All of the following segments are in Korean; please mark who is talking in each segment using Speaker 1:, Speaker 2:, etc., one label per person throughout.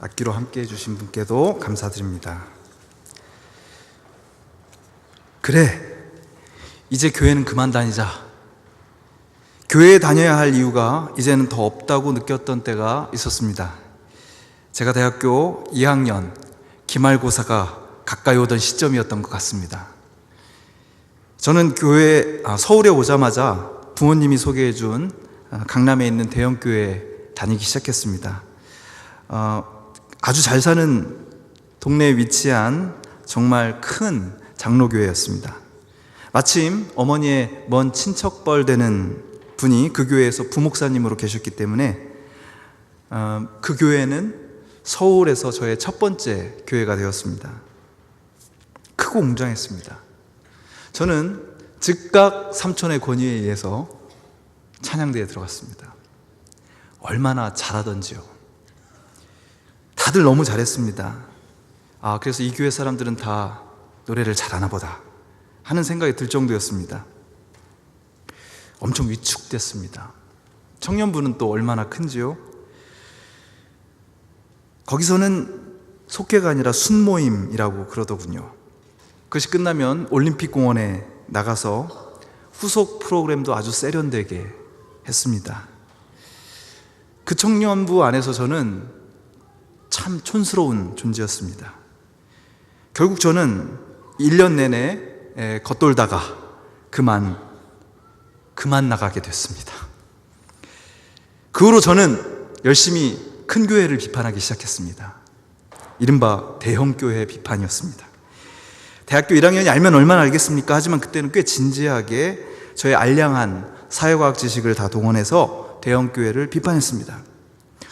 Speaker 1: 악기로 함께 해주신 분께도 감사드립니다. 그래, 이제 교회는 그만 다니자. 교회에 다녀야 할 이유가 이제는 더 없다고 느꼈던 때가 있었습니다. 제가 대학교 2학년 기말고사가 가까이 오던 시점이었던 것 같습니다. 저는 서울에 오자마자 부모님이 소개해준 강남에 있는 대형교회에 다니기 시작했습니다. 아주 잘 사는 동네에 위치한 정말 큰 장로교회였습니다. 마침 어머니의 먼 친척뻘 되는 분이 그 교회에서 부목사님으로 계셨기 때문에 그 교회는 서울에서 저의 첫 번째 교회가 되었습니다. 크고 웅장했습니다. 저는 즉각 삼촌의 권유에 의해서 찬양대에 들어갔습니다. 얼마나 잘하던지요. 다들 너무 잘했습니다. 그래서 이 교회 사람들은 다 노래를 잘하나 보다 하는 생각이 들 정도였습니다. 엄청 위축됐습니다. 청년부는 또 얼마나 큰지요? 거기서는 속회가 아니라 순모임이라고 그러더군요. 그것이 끝나면 올림픽공원에 나가서 후속 프로그램도 아주 세련되게 했습니다. 그 청년부 안에서 저는 참 촌스러운 존재였습니다. 결국 저는 1년 내내 겉돌다가 그만 나가게 됐습니다. 그 후로 저는 열심히 큰 교회를 비판하기 시작했습니다. 이른바 대형교회 비판이었습니다. 대학교 1학년이 알면 얼마나 알겠습니까? 하지만 그때는 꽤 진지하게 저의 알량한 사회과학 지식을 다 동원해서 대형교회를 비판했습니다.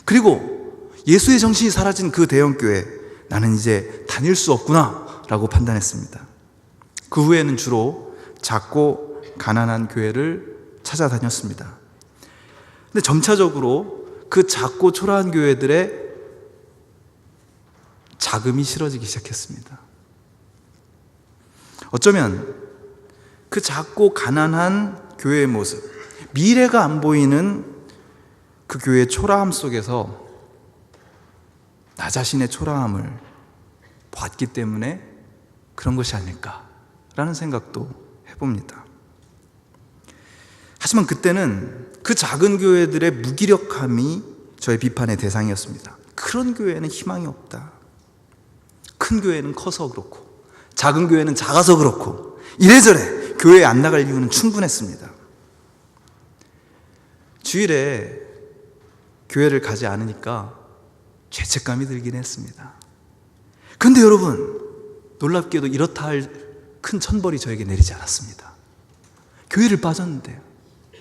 Speaker 1: 그리고 예수의 정신이 사라진 그 대형교회, 나는 이제 다닐 수 없구나 라고 판단했습니다. 그 후에는 주로 작고 가난한 교회를 찾아다녔습니다. 근데 점차적으로 그 작고 초라한 교회들의 자금이 싫어지기 시작했습니다. 어쩌면 그 작고 가난한 교회의 모습, 미래가 안 보이는 그 교회의 초라함 속에서 나 자신의 초라함을 봤기 때문에 그런 것이 아닐까라는 생각도 해봅니다. 하지만 그때는 그 작은 교회들의 무기력함이 저의 비판의 대상이었습니다. 그런 교회에는 희망이 없다. 큰 교회는 커서 그렇고 작은 교회는 작아서 그렇고 이래저래 교회에 안 나갈 이유는 충분했습니다. 주일에 교회를 가지 않으니까 죄책감이 들긴 했습니다. 그런데 여러분, 놀랍게도 이렇다 할 큰 천벌이 저에게 내리지 않았습니다. 교회를 빠졌는데요,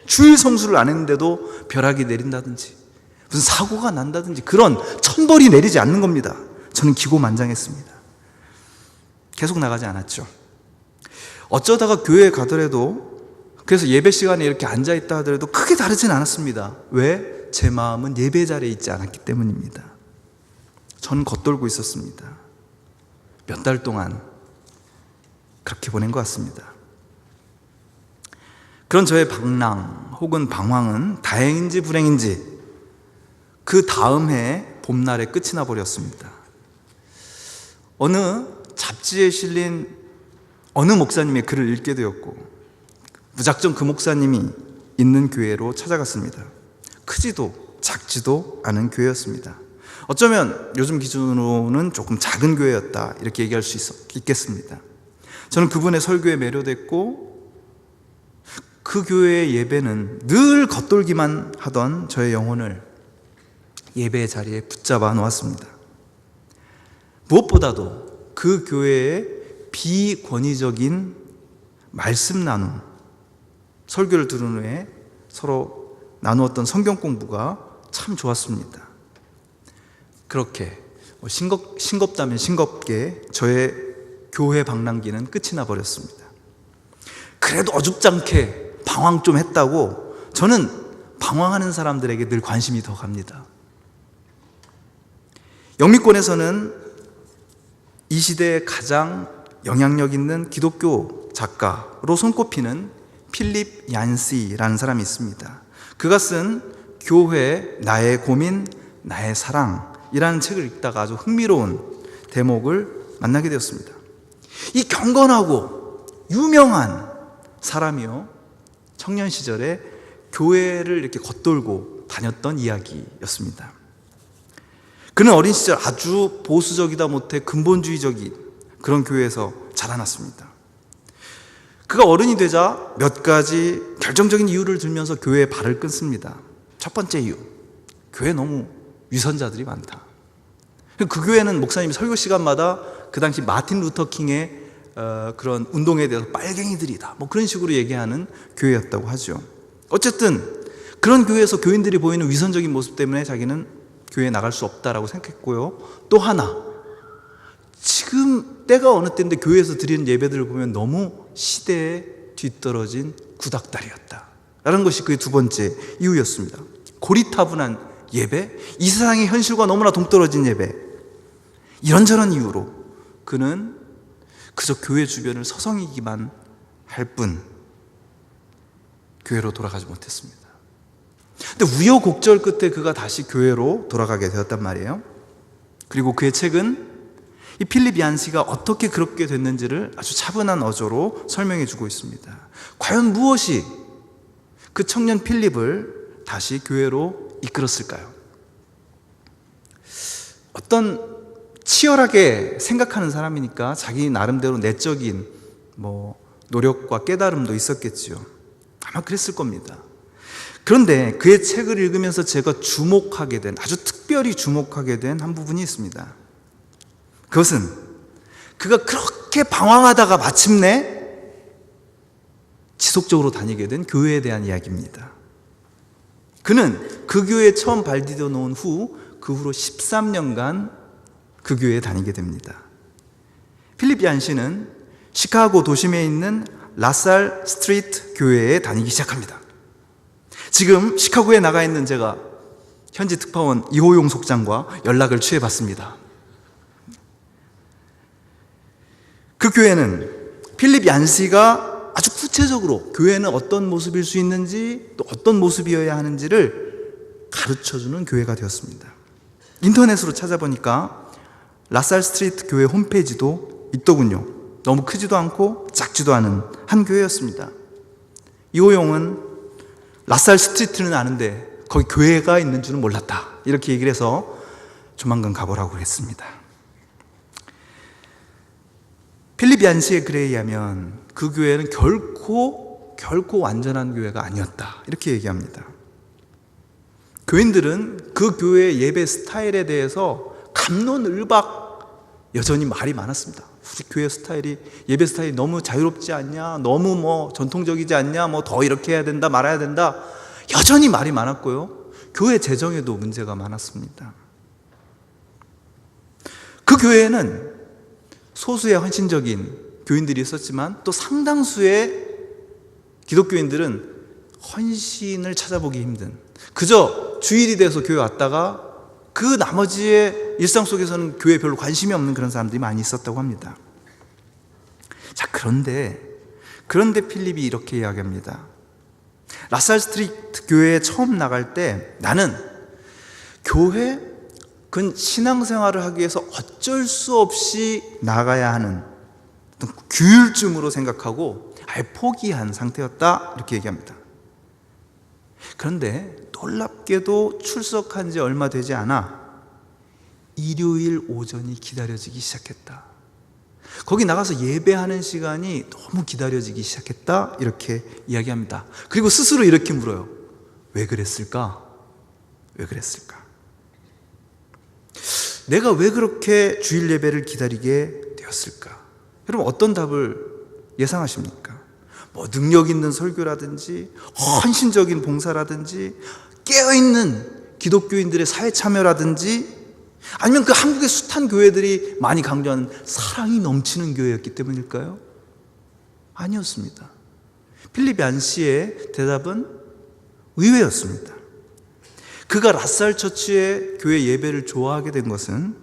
Speaker 1: 주일 성수를 안 했는데도 벼락이 내린다든지 무슨 사고가 난다든지 그런 천벌이 내리지 않는 겁니다. 저는 기고만장했습니다. 계속 나가지 않았죠. 어쩌다가 교회에 가더라도, 그래서 예배 시간에 이렇게 앉아있다 하더라도 크게 다르진 않았습니다. 왜? 제 마음은 예배 자리에 있지 않았기 때문입니다. 저는 겉돌고 있었습니다. 몇 달 동안 그렇게 보낸 것 같습니다. 그런 저의 방랑 혹은 방황은 다행인지 불행인지 그 다음 해 봄날에 끝이 나버렸습니다. 어느 잡지에 실린 어느 목사님의 글을 읽게 되었고 무작정 그 목사님이 있는 교회로 찾아갔습니다. 크지도 작지도 않은 교회였습니다. 어쩌면 요즘 기준으로는 조금 작은 교회였다 이렇게 얘기할 수 있겠습니다. 저는 그분의 설교에 매료됐고 그 교회의 예배는 늘 겉돌기만 하던 저의 영혼을 예배의 자리에 붙잡아 놓았습니다. 무엇보다도 그 교회의 비권위적인 말씀 나눔, 설교를 들은 후에 서로 나누었던 성경 공부가 참 좋았습니다. 그렇게 싱겁다면 싱겁게 저의 교회 방랑기는 끝이 나버렸습니다. 그래도 어줍잖게 방황 좀 했다고 저는 방황하는 사람들에게 늘 관심이 더 갑니다. 영미권에서는 이 시대에 가장 영향력 있는 기독교 작가로 손꼽히는 필립 얀시라는 사람이 있습니다. 그가 쓴 교회, 나의 고민, 나의 사랑 이라는 책을 읽다가 아주 흥미로운 대목을 만나게 되었습니다. 이 경건하고 유명한 사람이요, 청년 시절에 교회를 이렇게 겉돌고 다녔던 이야기였습니다. 그는 어린 시절 아주 보수적이다 못해 근본주의적인 그런 교회에서 자라났습니다. 그가 어른이 되자 몇 가지 결정적인 이유를 들면서 교회에 발을 끊습니다. 첫 번째 이유, 교회에 너무 위선자들이 많다. 그 교회는 목사님이 설교 시간마다 그 당시 마틴 루터 킹의 그런 운동에 대해서 빨갱이들이다, 뭐 그런 식으로 얘기하는 교회였다고 하죠. 어쨌든 그런 교회에서 교인들이 보이는 위선적인 모습 때문에 자기는 교회에 나갈 수 없다라고 생각했고요. 또 하나, 지금 때가 어느 때인데 교회에서 드리는 예배들을 보면 너무 시대에 뒤떨어진 구닥다리였다 라는 것이 그의 두 번째 이유였습니다. 고리타분한 예배, 이 세상의 현실과 너무나 동떨어진 예배, 이런저런 이유로 그는 그저 교회 주변을 서성이기만 할 뿐 교회로 돌아가지 못했습니다. 근데 우여곡절 끝에 그가 다시 교회로 돌아가게 되었단 말이에요. 그리고 그의 책은 이 필립 얀시가 어떻게 그렇게 됐는지를 아주 차분한 어조로 설명해 주고 있습니다. 과연 무엇이 그 청년 필립을 다시 교회로 이끌었을까요? 어떤 치열하게 생각하는 사람이니까 자기 나름대로 내적인 노력과 깨달음도 있었겠지요. 아마 그랬을 겁니다. 그런데 그의 책을 읽으면서 제가 주목하게 된, 아주 특별히 주목하게 된 한 부분이 있습니다. 그것은 그가 그렇게 방황하다가 마침내 지속적으로 다니게 된 교회에 대한 이야기입니다. 그는 그 교회에 처음 발 디뎌 놓은 후 그 후로 13년간 그 교회에 다니게 됩니다. 필립 얀시는 시카고 도심에 있는 라살 스트리트 교회에 다니기 시작합니다. 지금 시카고에 나가 있는 제가 현지 특파원 이호용 속장과 연락을 취해봤습니다. 그 교회는 필립 얀시가 아주 구체적으로 교회는 어떤 모습일 수 있는지, 또 어떤 모습이어야 하는지를 가르쳐주는 교회가 되었습니다. 인터넷으로 찾아보니까 라살 스트리트 교회 홈페이지도 있더군요. 너무 크지도 않고 작지도 않은 한 교회였습니다. 이호용은 라살 스트리트는 아는데 거기 교회가 있는 줄은 몰랐다, 이렇게 얘기를 해서 조만간 가보라고 했습니다. 필립 얀시의 글에 의하면 그 교회는 결코 완전한 교회가 아니었다, 이렇게 얘기합니다. 교인들은 그 교회의 예배 스타일에 대해서 갑론을박 여전히 말이 많았습니다. 우리 교회 스타일이, 예배 스타일이 너무 자유롭지 않냐, 너무 전통적이지 않냐, 더 이렇게 해야 된다, 말아야 된다, 여전히 말이 많았고요. 교회 재정에도 문제가 많았습니다. 그 교회에는 소수의 헌신적인 교인들이 있었지만 또 상당수의 기독교인들은 헌신을 찾아보기 힘든, 그저 주일이 돼서 교회 왔다가 그 나머지의 일상 속에서는 교회에 별로 관심이 없는 그런 사람들이 많이 있었다고 합니다. 자, 그런데 필립이 이렇게 이야기합니다. 라살 스트리트 교회에 처음 나갈 때 나는 교회, 그건 신앙생활을 하기 위해서 어쩔 수 없이 나가야 하는 어떤 규율쯤으로 생각하고 아예 포기한 상태였다, 이렇게 얘기합니다. 그런데 놀랍게도 출석한 지 얼마 되지 않아 일요일 오전이 기다려지기 시작했다. 거기 나가서 예배하는 시간이 너무 기다려지기 시작했다, 이렇게 이야기합니다. 그리고 스스로 이렇게 물어요. 왜 그랬을까? 왜 그랬을까? 내가 왜 그렇게 주일 예배를 기다리게 되었을까? 여러분, 어떤 답을 예상하십니까? 능력 있는 설교라든지 헌신적인 봉사라든지 깨어있는 기독교인들의 사회 참여라든지, 아니면 그 한국의 숱한 교회들이 많이 강조하는 사랑이 넘치는 교회였기 때문일까요? 아니었습니다. 필립 얀시의 대답은 의외였습니다. 그가 라살 처치의 교회 예배를 좋아하게 된 것은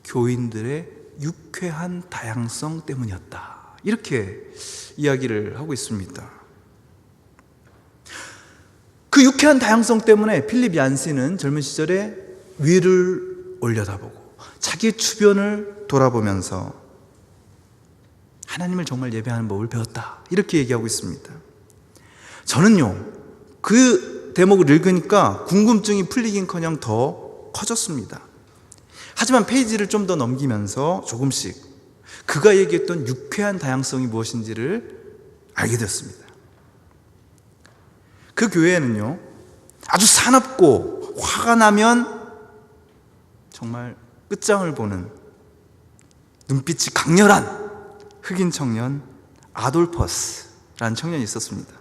Speaker 1: 교인들의 유쾌한 다양성 때문이었다, 이렇게 이야기를 하고 있습니다. 그 유쾌한 다양성 때문에 필립 얀시는 젊은 시절에 위를 올려다보고 자기 주변을 돌아보면서 하나님을 정말 예배하는 법을 배웠다, 이렇게 얘기하고 있습니다. 저는요, 그 대목을 읽으니까 궁금증이 풀리긴커녕 더 커졌습니다. 하지만 페이지를 좀 더 넘기면서 조금씩 그가 얘기했던 유쾌한 다양성이 무엇인지를 알게 되었습니다. 그 교회에는요, 아주 사납고 화가 나면 정말 끝장을 보는 눈빛이 강렬한 흑인 청년 아돌퍼스라는 청년이 있었습니다.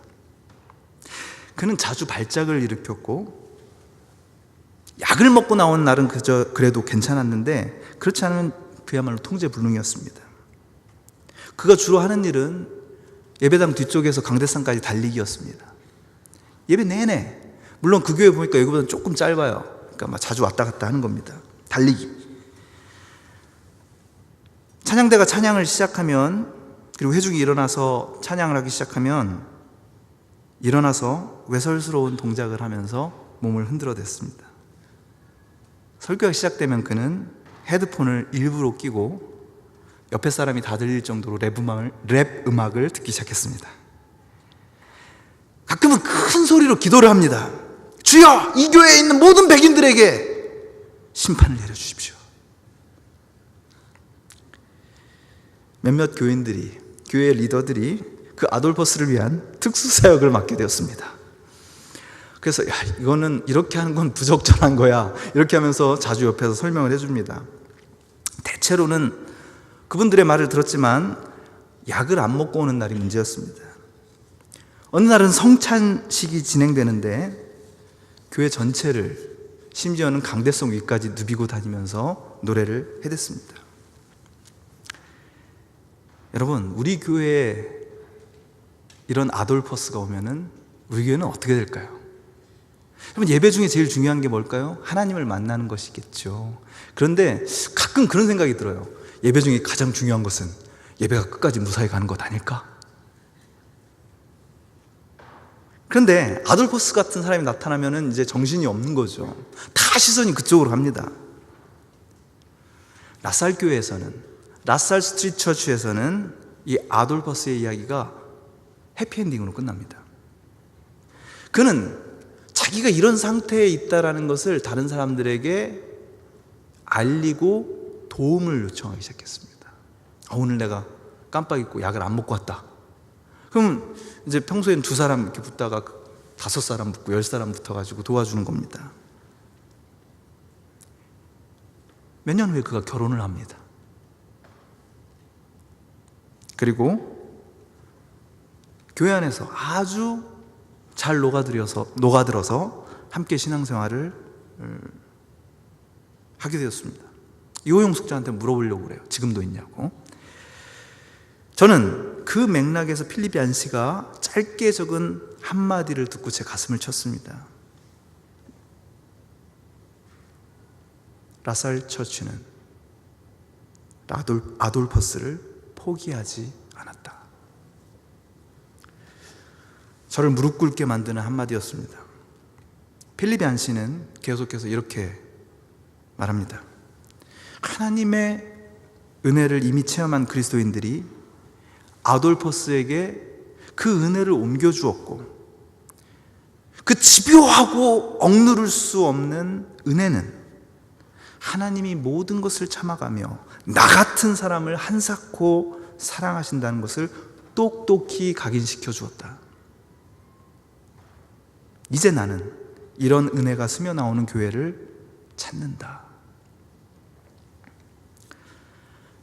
Speaker 1: 그는 자주 발작을 일으켰고 약을 먹고 나온 날은 그래도 괜찮았는데 그렇지 않으면 그야말로 통제불능이었습니다. 그가 주로 하는 일은 예배당 뒤쪽에서 강대상까지 달리기였습니다. 예배 내내, 물론 그 교회 보니까 여기보다는 조금 짧아요. 그러니까 막 자주 왔다 갔다 하는 겁니다. 달리기. 찬양대가 찬양을 시작하면, 그리고 회중이 일어나서 찬양을 하기 시작하면 일어나서 외설스러운 동작을 하면서 몸을 흔들어댔습니다. 설교가 시작되면 그는 헤드폰을 일부러 끼고 옆에 사람이 다 들릴 정도로 랩 음악을 듣기 시작했습니다. 가끔은 큰 소리로 기도를 합니다. 주여, 이 교회에 있는 모든 백인들에게 심판을 내려주십시오. 몇몇 교회 리더들이 그 아돌퍼스를 위한 특수사역을 맡게 되었습니다. 그래서 이거는 이렇게 하는 건 부적절한 거야, 이렇게 하면서 자주 옆에서 설명을 해줍니다. 대체로는 그분들의 말을 들었지만 약을 안 먹고 오는 날이 문제였습니다. 어느 날은 성찬식이 진행되는데 교회 전체를, 심지어는 강대성 위까지 누비고 다니면서 노래를 해댔습니다. 여러분, 우리 교회에 이런 아돌퍼스가 오면은 우리 교회는 어떻게 될까요? 여러분, 예배 중에 제일 중요한 게 뭘까요? 하나님을 만나는 것이겠죠. 그런데 가끔 그런 생각이 들어요. 예배 중에 가장 중요한 것은 예배가 끝까지 무사히 가는 것 아닐까? 그런데 아돌퍼스 같은 사람이 나타나면 이제 정신이 없는 거죠. 다 시선이 그쪽으로 갑니다. 라살 교회에서는, 라살 스트리트 처치에서는 이 아돌퍼스의 이야기가 해피엔딩으로 끝납니다. 그는 자기가 이런 상태에 있다는 것을 다른 사람들에게 알리고 도움을 요청하기 시작했습니다. 오늘 내가 깜빡 잊고 약을 안 먹고 왔다. 그럼 이제 평소엔 2사람 이렇게 붙다가 5사람 붙고 10사람 붙어가지고 도와주는 겁니다. 몇 년 후에 그가 결혼을 합니다. 그리고 교회 안에서 아주 잘 녹아들어서 함께 신앙생활을 하게 되었습니다. 이호용 숙자한테 물어보려고 그래요. 지금도 있냐고. 저는 그 맥락에서 필립 얀시가 짧게 적은 한마디를 듣고 제 가슴을 쳤습니다. 라살 처치는 아돌퍼스를 포기하지 않았다. 저를 무릎 꿇게 만드는 한마디였습니다. 필립 얀시는 계속해서 이렇게 말합니다. 하나님의 은혜를 이미 체험한 그리스도인들이 아돌퍼스에게 그 은혜를 옮겨주었고, 그 집요하고 억누를 수 없는 은혜는 하나님이 모든 것을 참아가며 나 같은 사람을 한사코 사랑하신다는 것을 똑똑히 각인시켜 주었다. 이제 나는 이런 은혜가 스며 나오는 교회를 찾는다.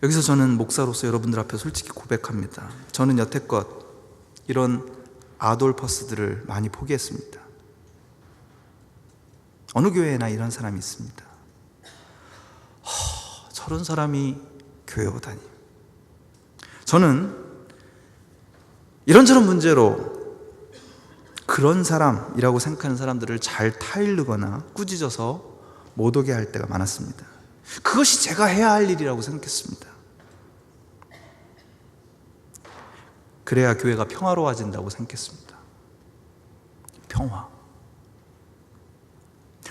Speaker 1: 여기서 저는 목사로서 여러분들 앞에 솔직히 고백합니다. 저는 여태껏 이런 아돌퍼스들을 많이 포기했습니다. 어느 교회에나 이런 사람이 있습니다. 저런 사람이 교회 오다니. 저는 이런저런 문제로 그런 사람이라고 생각하는 사람들을 잘 타일르거나 꾸짖어서 못 오게 할 때가 많았습니다. 그것이 제가 해야 할 일이라고 생각했습니다. 그래야 교회가 평화로워진다고 생각했습니다. 평화.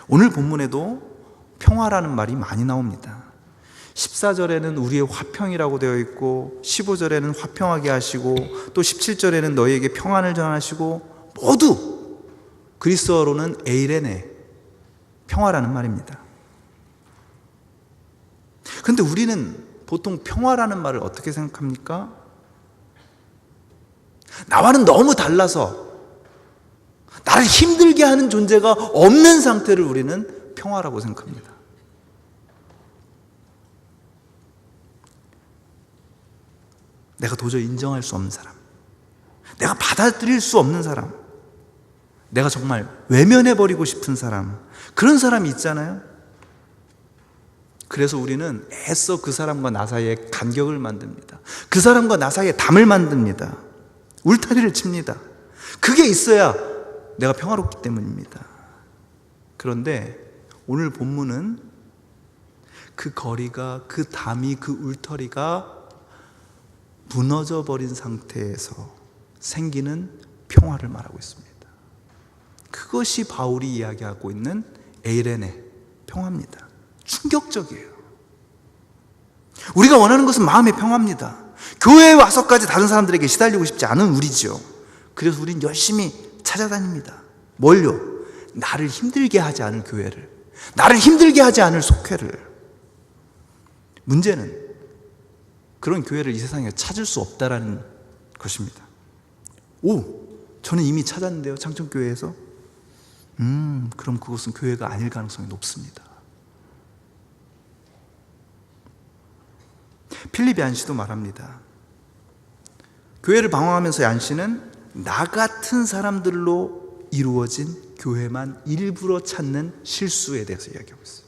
Speaker 1: 오늘 본문에도 평화라는 말이 많이 나옵니다. 14절에는 우리의 화평이라고 되어 있고 15절에는 화평하게 하시고 또 17절에는 너희에게 평안을 전하시고 모두 그리스어로는 에이레네, 평화라는 말입니다. 그런데 우리는 보통 평화라는 말을 어떻게 생각합니까? 나와는 너무 달라서 나를 힘들게 하는 존재가 없는 상태를 우리는 평화라고 생각합니다. 내가 도저히 인정할 수 없는 사람, 내가 받아들일 수 없는 사람, 내가 정말 외면해버리고 싶은 사람, 그런 사람이 있잖아요. 그래서 우리는 애써 그 사람과 나 사이에 간격을 만듭니다. 그 사람과 나 사이에 담을 만듭니다. 울타리를 칩니다. 그게 있어야 내가 평화롭기 때문입니다. 그런데 오늘 본문은 그 거리가, 그 담이, 그 울타리가 무너져 버린 상태에서 생기는 평화를 말하고 있습니다. 그것이 바울이 이야기하고 있는 에이레네, 평화입니다. 충격적이에요. 우리가 원하는 것은 마음의 평화입니다. 교회에 와서까지 다른 사람들에게 시달리고 싶지 않은 우리죠. 그래서 우린 열심히 찾아다닙니다. 뭘요? 나를 힘들게 하지 않을 교회를, 나를 힘들게 하지 않을 속회를. 문제는 그런 교회를 이 세상에 찾을 수 없다라는 것입니다. 저는 이미 찾았는데요, 창천교회에서. 그럼 그것은 교회가 아닐 가능성이 높습니다. 필립 얀시도 말합니다. 교회를 방황하면서 얀시는 나 같은 사람들로 이루어진 교회만 일부러 찾는 실수에 대해서 이야기하고 있어요.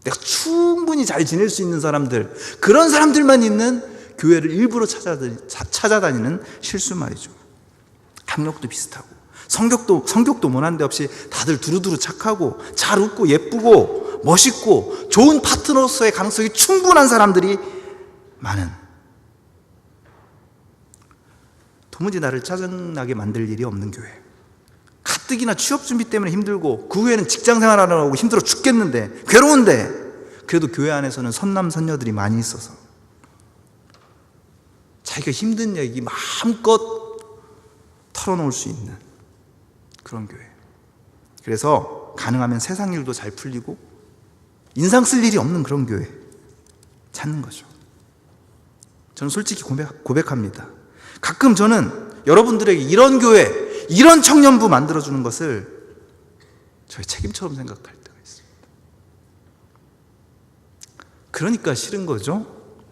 Speaker 1: 내가 충분히 잘 지낼 수 있는 사람들, 그런 사람들만 있는 교회를 일부러 찾아다니는 실수 말이죠. 학력도 비슷하고 성격도 못한 데 없이 다들 두루두루 착하고 잘 웃고 예쁘고 멋있고 좋은 파트너로서의 가능성이 충분한 사람들이 많은, 도무지 나를 짜증나게 만들 일이 없는 교회. 가뜩이나 취업 준비 때문에 힘들고 그 후에는 직장 생활하느라고 힘들어 죽겠는데, 괴로운데, 그래도 교회 안에서는 선남 선녀들이 많이 있어서 자기가 힘든 얘기 마음껏 털어놓을 수 있는 그런 교회. 그래서 가능하면 세상 일도 잘 풀리고 인상 쓸 일이 없는 그런 교회 찾는 거죠. 저는 솔직히 고백합니다. 가끔 저는 여러분들에게 이런 교회, 이런 청년부 만들어주는 것을 저의 책임처럼 생각할 때가 있습니다. 그러니까 싫은 거죠.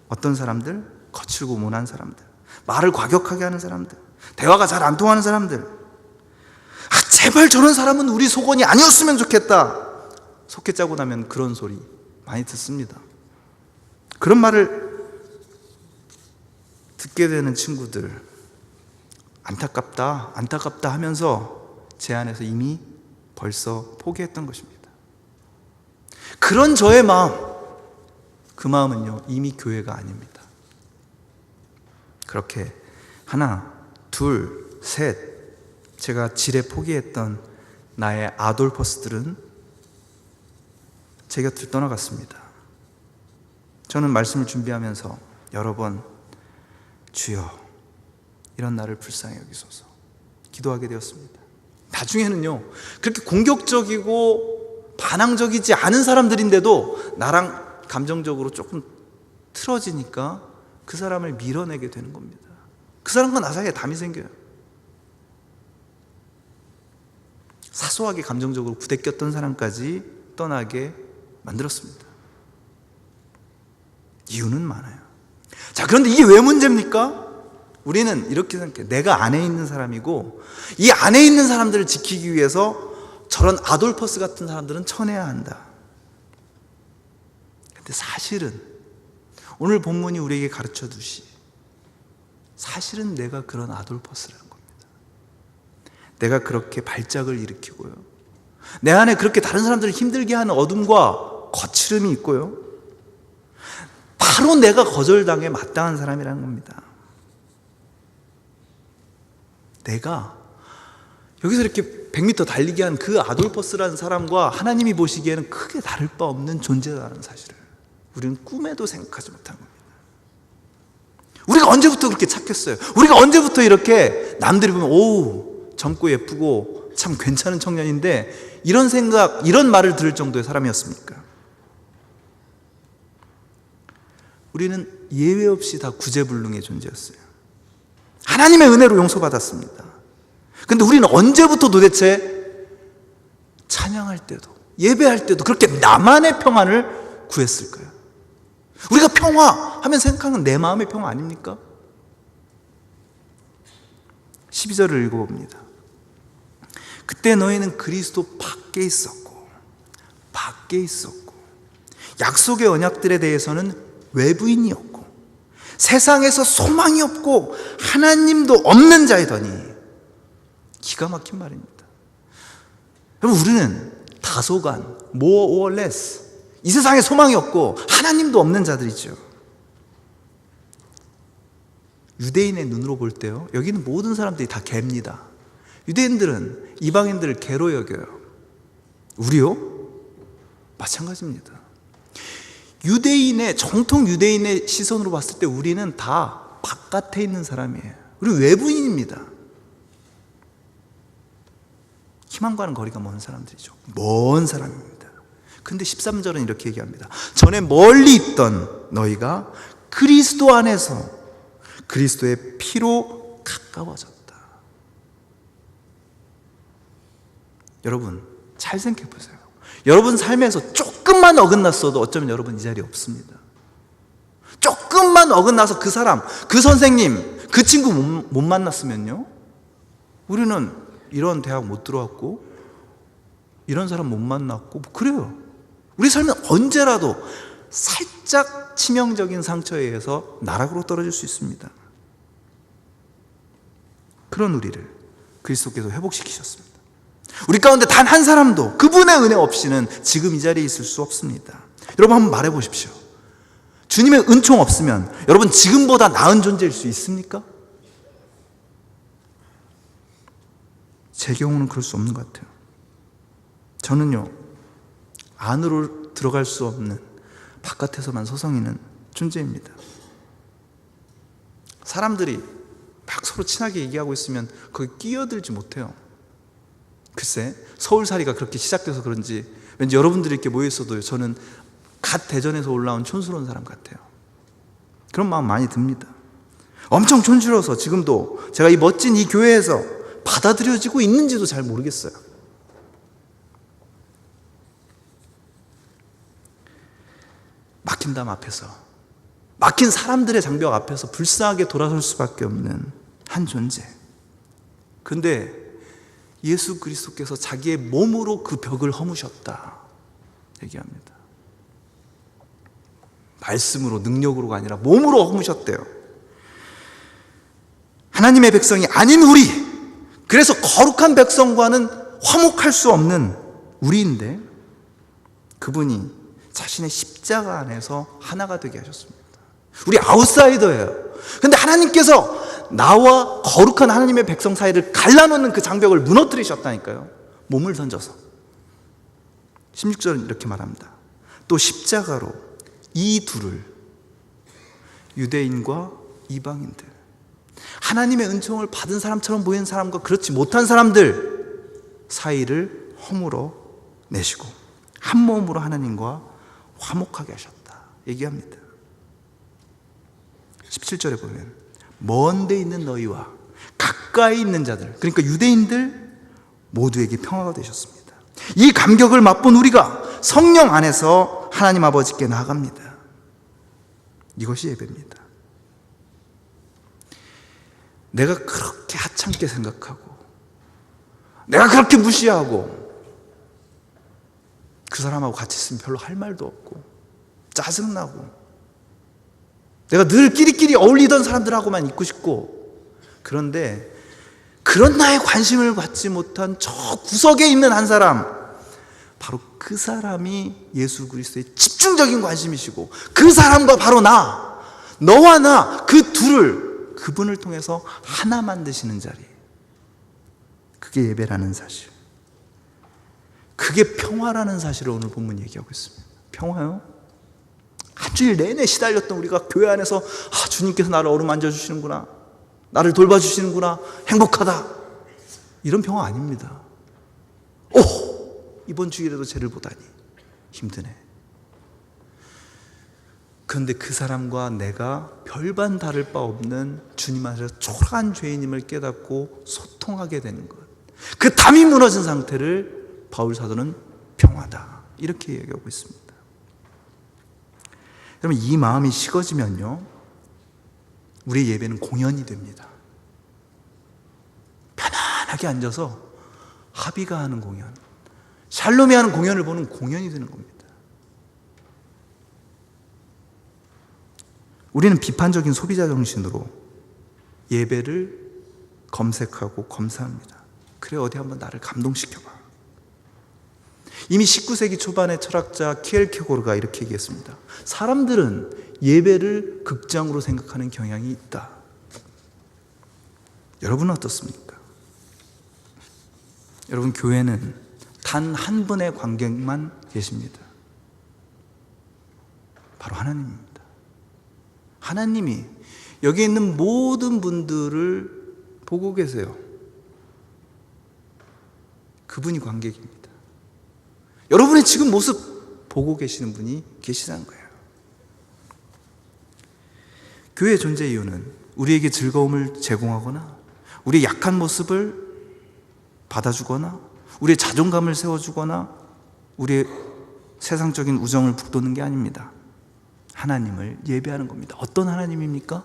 Speaker 1: 어떤 사람들, 거칠고 모난 사람들, 말을 과격하게 하는 사람들, 대화가 잘 안 통하는 사람들, 제발 저런 사람은 우리 속원이 아니었으면 좋겠다. 속해 짜고 나면 그런 소리 많이 듣습니다. 그런 말을 듣게 되는 친구들, 안타깝다 하면서 제 안에서 이미 벌써 포기했던 것입니다. 그런 저의 마음, 그 마음은요, 이미 교회가 아닙니다. 그렇게 하나, 둘, 셋, 제가 지레 포기했던 나의 아돌퍼스들은 제 곁을 떠나갔습니다. 저는 말씀을 준비하면서 여러 번 주여 이런 나를 불쌍히 여기소서 기도하게 되었습니다. 나중에는요, 그렇게 공격적이고 반항적이지 않은 사람들인데도 나랑 감정적으로 조금 틀어지니까 그 사람을 밀어내게 되는 겁니다. 그 사람과 나 사이에 담이 생겨요. 사소하게 감정적으로 부대꼈던 사람까지 떠나게 만들었습니다. 이유는 많아요. 자, 그런데 이게 왜 문제입니까? 우리는 이렇게 생각해요. 내가 안에 있는 사람이고 이 안에 있는 사람들을 지키기 위해서 저런 아돌퍼스 같은 사람들은 쳐내야 한다. 근데 사실은 오늘 본문이 우리에게 가르쳐 주시, 사실은 내가 그런 아돌퍼스라는 겁니다. 내가 그렇게 발작을 일으키고요, 내 안에 그렇게 다른 사람들을 힘들게 하는 어둠과 거칠음이 있고요, 바로 내가 거절당해 마땅한 사람이라는 겁니다. 내가 여기서 이렇게 100m 달리기 한 그 아돌퍼스라는 사람과 하나님이 보시기에는 크게 다를 바 없는 존재라는 사실을 우리는 꿈에도 생각하지 못한 겁니다. 우리가 언제부터 그렇게 착했어요? 우리가 언제부터 이렇게 남들이 보면 오, 젊고 예쁘고 참 괜찮은 청년인데 이런 생각, 이런 말을 들을 정도의 사람이었습니까? 우리는 예외 없이 다 구제불능의 존재였어요. 하나님의 은혜로 용서받았습니다. 근데 우리는 언제부터 도대체 찬양할 때도 예배할 때도 그렇게 나만의 평안을 구했을까요? 우리가 평화 하면 생각하는 내 마음의 평화 아닙니까? 12절을 읽어봅니다. 그때 너희는 그리스도 밖에 있었고 약속의 언약들에 대해서는 외부인이었고 세상에서 소망이 없고 하나님도 없는 자이더니. 기가 막힌 말입니다. 여러분, 우리는 다소간, more or less, 이 세상에 소망이 없고 하나님도 없는 자들이죠. 유대인의 눈으로 볼 때요, 여기는 모든 사람들이 다 개입니다. 유대인들은 이방인들을 개로 여겨요. 우리요? 마찬가지입니다. 정통 유대인의 시선으로 봤을 때 우리는 다 바깥에 있는 사람이에요. 우리 외부인입니다. 희망과는 거리가 먼 사람들이죠. 먼 사람입니다. 근데 13절은 이렇게 얘기합니다. 전에 멀리 있던 너희가 그리스도 안에서 그리스도의 피로 가까워졌다. 여러분, 잘 생각해 보세요. 여러분 삶에서 조금만 어긋났어도 어쩌면 여러분 이 자리에 없습니다. 조금만 어긋나서 그 사람, 그 선생님, 그 친구 못 만났으면요, 우리는 이런 대학 못 들어왔고 이런 사람 못 만났고 그래요. 우리 삶은 언제라도 살짝 치명적인 상처에 의해서 나락으로 떨어질 수 있습니다. 그런 우리를 그리스도께서 회복시키셨습니다. 우리 가운데 단 한 사람도 그분의 은혜 없이는 지금 이 자리에 있을 수 없습니다. 여러분, 한번 말해 보십시오. 주님의 은총 없으면 여러분 지금보다 나은 존재일 수 있습니까? 제 경우는 그럴 수 없는 것 같아요. 저는요, 안으로 들어갈 수 없는 바깥에서만 서성이는 존재입니다. 사람들이 막 서로 친하게 얘기하고 있으면 거기 끼어들지 못해요. 글쎄, 서울살이가 그렇게 시작돼서 그런지 왠지 여러분들이 이렇게 모여있어도 저는 갓 대전에서 올라온 촌스러운 사람 같아요. 그런 마음 많이 듭니다. 엄청 촌스러워서 지금도 제가 이 멋진 이 교회에서 받아들여지고 있는지도 잘 모르겠어요. 막힌 담 앞에서, 막힌 사람들의 장벽 앞에서 불쌍하게 돌아설 수밖에 없는 한 존재. 근데 예수 그리스도께서 자기의 몸으로 그 벽을 허무셨다 얘기합니다. 말씀으로, 능력으로가 아니라 몸으로 허무셨대요. 하나님의 백성이 아닌 우리, 그래서 거룩한 백성과는 화목할 수 없는 우리인데 그분이 자신의 십자가 안에서 하나가 되게 하셨습니다. 우리 아웃사이더예요. 근데 하나님께서 나와 거룩한 하나님의 백성 사이를 갈라놓는 그 장벽을 무너뜨리셨다니까요. 몸을 던져서. 16절은 이렇게 말합니다. 또 십자가로 이 둘을, 유대인과 이방인들, 하나님의 은총을 받은 사람처럼 보이는 사람과 그렇지 못한 사람들 사이를 허물어 내시고 한 몸으로 하나님과 화목하게 하셨다 얘기합니다. 17절에 보면 먼 데 있는 너희와 가까이 있는 자들, 그러니까 유대인들 모두에게 평화가 되셨습니다. 이 감격을 맛본 우리가 성령 안에서 하나님 아버지께 나아갑니다. 이것이 예배입니다. 내가 그렇게 하찮게 생각하고 내가 그렇게 무시하고 그 사람하고 같이 있으면 별로 할 말도 없고 짜증나고 내가 늘 끼리끼리 어울리던 사람들하고만 있고 싶고, 그런데 그런 나의 관심을 받지 못한 저 구석에 있는 한 사람, 바로 그 사람이 예수 그리스도의 집중적인 관심이시고 그 사람과 바로 너와 나 그 둘을 그분을 통해서 하나 만드시는 자리, 그게 예배라는 사실. 그게 평화라는 사실을 오늘 본문 얘기하고 있습니다. 평화요? 한 주일 내내 시달렸던 우리가 교회 안에서 주님께서 나를 어루만져 주시는구나, 나를 돌봐주시는구나, 행복하다, 이런 평화 아닙니다. 이번 주일에도 죄를 보다니 힘드네. 그런데 그 사람과 내가 별반 다를 바 없는 주님 안에서 초라한 죄인임을 깨닫고 소통하게 되는 것, 그 담이 무너진 상태를 바울 사도는 평화다, 이렇게 얘기하고 있습니다. 여러분, 이 마음이 식어지면요, 우리의 예배는 공연이 됩니다. 편안하게 앉아서 합의가 하는 공연, 샬롬이 하는 공연을 보는 공연이 되는 겁니다. 우리는 비판적인 소비자 정신으로 예배를 검색하고 검사합니다. 그래, 어디 한번 나를 감동시켜봐. 이미 19세기 초반의 철학자 키엘케고르가 이렇게 얘기했습니다. 사람들은 예배를 극장으로 생각하는 경향이 있다. 여러분은 어떻습니까? 여러분, 교회는 단 한 분의 관객만 계십니다. 바로 하나님입니다. 하나님이 여기 있는 모든 분들을 보고 계세요. 그분이 관객입니다. 여러분의 지금 모습 보고 계시는 분이 계시다는 거예요. 교회의 존재 이유는 우리에게 즐거움을 제공하거나 우리의 약한 모습을 받아주거나 우리의 자존감을 세워주거나 우리의 세상적인 우정을 북돋는 게 아닙니다. 하나님을 예배하는 겁니다. 어떤 하나님입니까?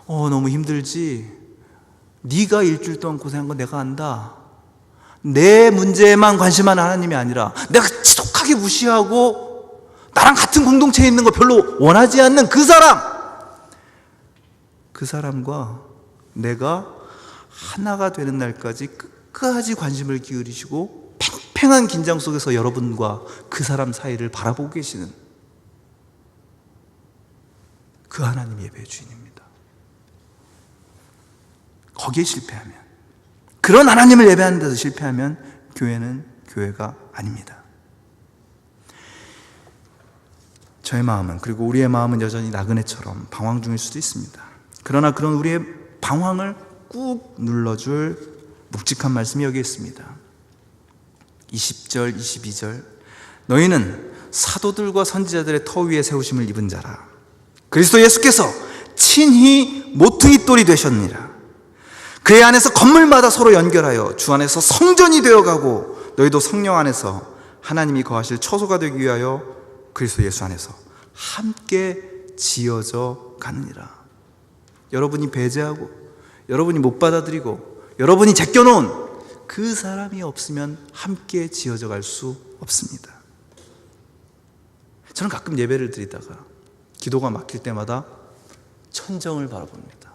Speaker 1: 너무 힘들지? 네가 일주일 동안 고생한 거 내가 안다. 내 문제에만 관심하는 하나님이 아니라 내가 지독하게 무시하고 나랑 같은 공동체에 있는 거 별로 원하지 않는 그 사람과 내가 하나가 되는 날까지 끝까지 관심을 기울이시고 팽팽한 긴장 속에서 여러분과 그 사람 사이를 바라보고 계시는 그 하나님 예배의 주인입니다. 거기에 실패하면, 그런 하나님을 예배하는 데서 실패하면 교회는 교회가 아닙니다. 저의 마음은, 그리고 우리의 마음은 여전히 나그네처럼 방황 중일 수도 있습니다. 그러나 그런 우리의 방황을 꾹 눌러줄 묵직한 말씀이 여기 있습니다. 20절, 22절. 너희는 사도들과 선지자들의 터 위에 세우심을 입은 자라. 그리스도 예수께서 친히 모퉁이 돌이 되셨느니라. 그의 안에서 건물마다 서로 연결하여 주 안에서 성전이 되어가고 너희도 성령 안에서 하나님이 거하실 처소가 되기 위하여 그리스도 예수 안에서 함께 지어져 가느니라. 여러분이 배제하고 여러분이 못 받아들이고 여러분이 제껴놓은 그 사람이 없으면 함께 지어져 갈 수 없습니다. 저는 가끔 예배를 드리다가 기도가 막힐 때마다 천정을 바라봅니다.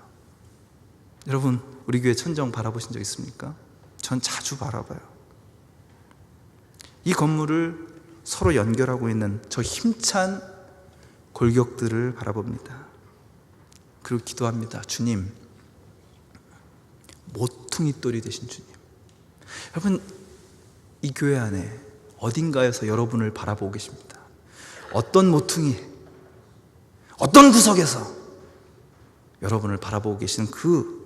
Speaker 1: 여러분, 우리 교회 천정 바라보신 적 있습니까? 전 자주 바라봐요. 이 건물을 서로 연결하고 있는 저 힘찬 골격들을 바라봅니다. 그리고 기도합니다. 주님, 모퉁이 돌이 되신 주님. 여러분, 이 교회 안에 어딘가에서 여러분을 바라보고 계십니다. 어떤 모퉁이, 어떤 구석에서 여러분을 바라보고 계시는 그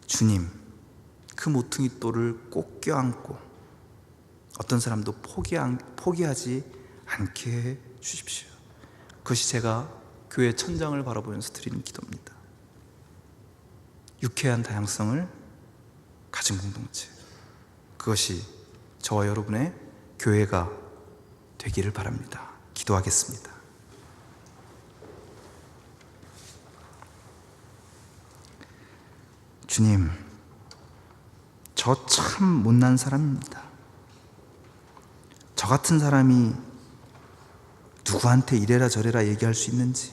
Speaker 1: 주님, 그 모퉁이 돌을 꼭 껴안고 어떤 사람도 포기하지 않게 해 주십시오. 그것이 제가 교회 천장을 바라보면서 드리는 기도입니다. 유쾌한 다양성을 가진 공동체, 그것이 저와 여러분의 교회가 되기를 바랍니다. 기도하겠습니다. 주님, 저 참 못난 사람입니다. 저 같은 사람이 누구한테 이래라 저래라 얘기할 수 있는지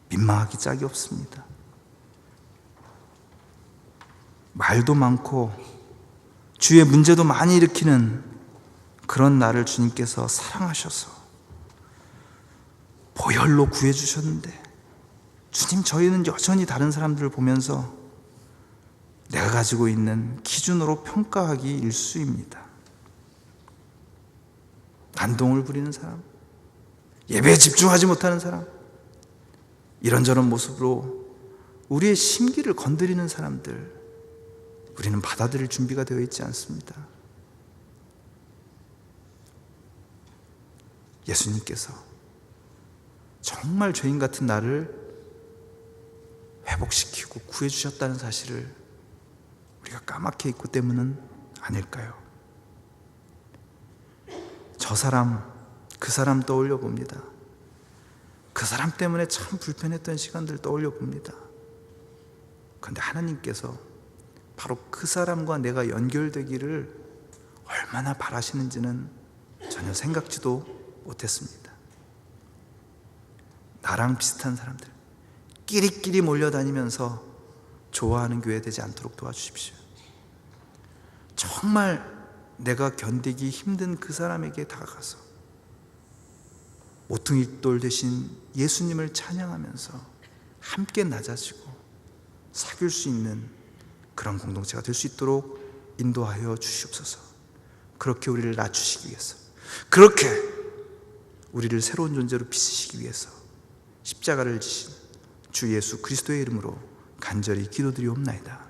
Speaker 1: 민망하기 짝이 없습니다. 말도 많고 주위에 문제도 많이 일으키는 그런 나를 주님께서 사랑하셔서 보혈로 구해주셨는데, 주님, 저희는 여전히 다른 사람들을 보면서 내가 가지고 있는 기준으로 평가하기 일쑤입니다. 반동을 부리는 사람, 예배에 집중하지 못하는 사람, 이런저런 모습으로 우리의 심기를 건드리는 사람들, 우리는 받아들일 준비가 되어 있지 않습니다. 예수님께서 정말 죄인 같은 나를 회복시키고 구해주셨다는 사실을 우리가 까맣게 잊고 때문은 아닐까요? 저 사람, 그 사람 떠올려 봅니다. 그 사람 때문에 참 불편했던 시간들 떠올려 봅니다. 그런데 하나님께서 바로 그 사람과 내가 연결되기를 얼마나 바라시는지는 전혀 생각지도 못했습니다. 나랑 비슷한 사람들, 끼리끼리 몰려다니면서 좋아하는 교회 되지 않도록 도와주십시오. 정말 내가 견디기 힘든 그 사람에게 다가가서 모퉁이돌 대신 예수님을 찬양하면서 함께 낮아지고 사귈 수 있는 그런 공동체가 될 수 있도록 인도하여 주시옵소서. 그렇게 우리를 낮추시기 위해서, 그렇게 우리를 새로운 존재로 빚으시기 위해서 십자가를 지신 주 예수 그리스도의 이름으로 간절히 기도드리옵나이다.